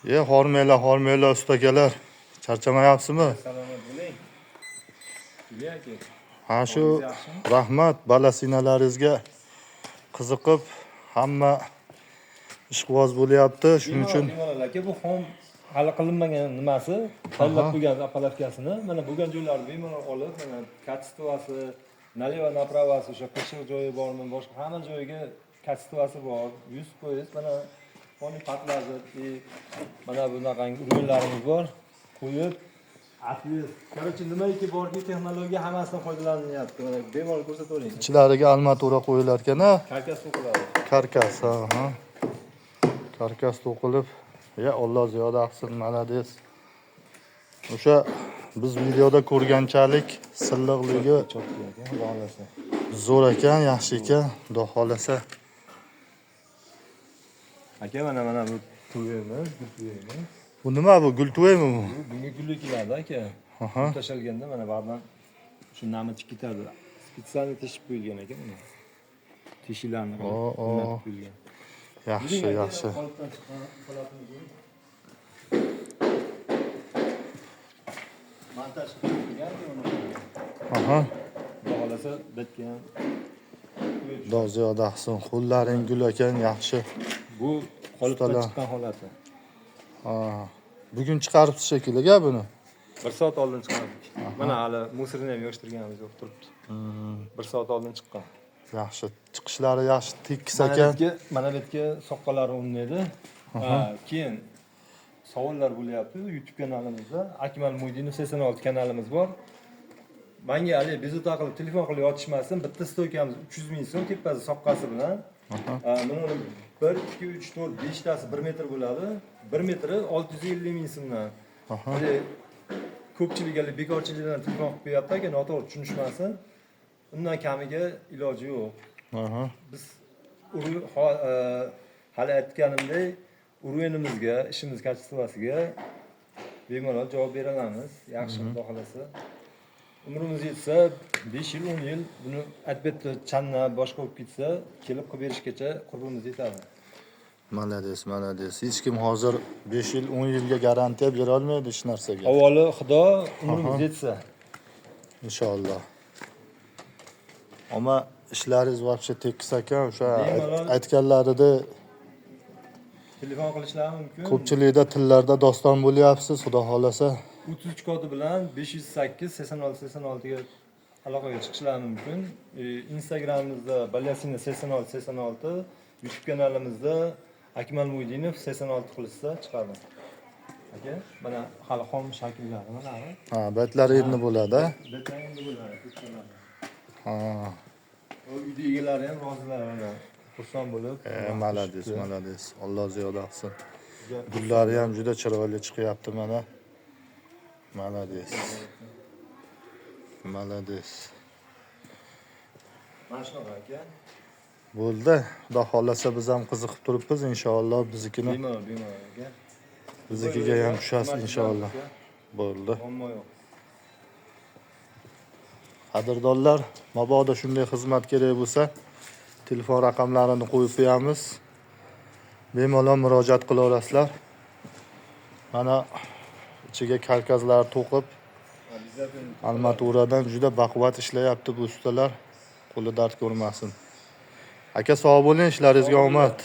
Hormanglar ustakalar. Charchamayapsizmi? Salomat bo'ling. Juliya aka. Ha shu rahmat balasinalaringizga qiziqib hamma ishqiboz bo'lyapti. Shuning uchun Bemalol aka, bu xom hali qilinmagan nimasi, tanlab qo'ygan appalavkasini mana bo'lgan joylarni bemalol olib, mana katstvasi, naleva направasi, o'sha qiyshiq joyi bormi, boshqa hamma joyiga katstvasi bor. 100% mana xoni patlazi, mana bunaqangi urinlarimiz bor. Qo'yib atlet. Короче, nimaiki borki texnologiya hammasidan foydalanilyapti. Mana bemalol ko'rsatavering. ichlariga armatura qo'yilar ekan-a? Karkas to'qiladi. Karkas, ha. Karkas to'qilib, Alloh ziyoda qilsin, malades. O'sha biz videoda ko'rganchalik silliqligi zo'r ekan, yaxshi ekan, xudo xolasa. Aka, mana bu to'yimiz. Bu nima bu? Gul to'yimi bu? Bunga gullik keladi aka. Tashalganda mana bardan shu nami chiqib ketadi. Spesial teshib qo'yilgan ekan buni. Teshiklarni o'rnatib qo'yilgan. Yaxshi. Montaj qilingan uni. Xohlasa bitgan. Xudo ziyoda qilsin. Qo'llaring gul ekan, yaxshi. Bu qolipdan chiqqan holati. Bugun chiqaribsiz shekilli-ga buni. 1 soat oldin chiqardik. Mana hali musorni ham yig'ishtirganimiz yo'q turibdi. 1 soat oldin chiqqan. Yaxshi. Chiqishlari yaxshi tekis ekan. Mana bu yerga soqqalari o'rnaydi. Keyin savollar bo'lyapti YouTube kanalimizda. Akmal Mo'ydinov 86 kanalimiz bor. Menga hali bezovta qilib telefon qilib yotishmasin. Bitta stoykamiz 300 ming so'm tepasi soqqasi bilan. Buni 1 2 3 4 5 tasi 1 metr bo'ladi. 1 metri 650 ming so'mdan. Ko'pchilik hali bekorchilikdan telefon qilib qo'yapti aka, noto'g'ri tushunishmasin. Undan kamiga iloji yo'q. Biz hali aytganimdek, urinimizga, ishimiz kачествосiga bemalol javob bera olamiz. Yaxshi xudo xolasa. Umrimiz yetsa 5 yil, 10 yil buni albatta channa boshqa bo'lib ketsa, kelib qilib berishgacha qurbimiz yetadi. Malades. Hech kim hozir 5 yil, 10 yilga garantiya bera olmaydi hech narsaga. Avvalo Xudo umrimiz yetsa. Inshaalloh. Ammo ishlaringiz vaqtcha tekis ekan, o'sha aytganlarida telefon qilishlari mumkin. Ko'pchilikda tillarda doston bo'lyapsiz, xudo xolasa. 33 kodi bilan 508 86 86 ga aloqaga chiqishlari mumkin. Instagramimizda balyasina 86 86, YouTube kanalimizda Akmal Mo'ydinov 86 qilishsa chiqadi. Aka, mana hali xom shakllari mana. Baytlari endi bo'ladi. Baytlari endi bo'ladi. Uyda egalari ham rozilar mana. Xursand bo'lib. Malades. Alloh ziyoda qilsin. Gullari ham juda chiroyli chiqyapti mana. Malades. Mana shunaqa aka. Bo'ldi. Xudo xolasa biz ham qiziqib turibmiz inshaalloh biznikini. Bemalol aka. Biznikiga ham tushasiz inshaalloh. Bo'ldi. Qadrdonlar, mabodo shunday xizmat kerak bo'lsa, telefon raqamlarini qo'yib qo'yamiz. Bemalol murojaat qilaverasizlar. Mana ichiga karkaslar to'qib, armaturadan juda baquvvat ishlayapti bu ustalar. Qo'li dard ko'rmasin. Aka sog' bo'ling, ishlaringizga omad.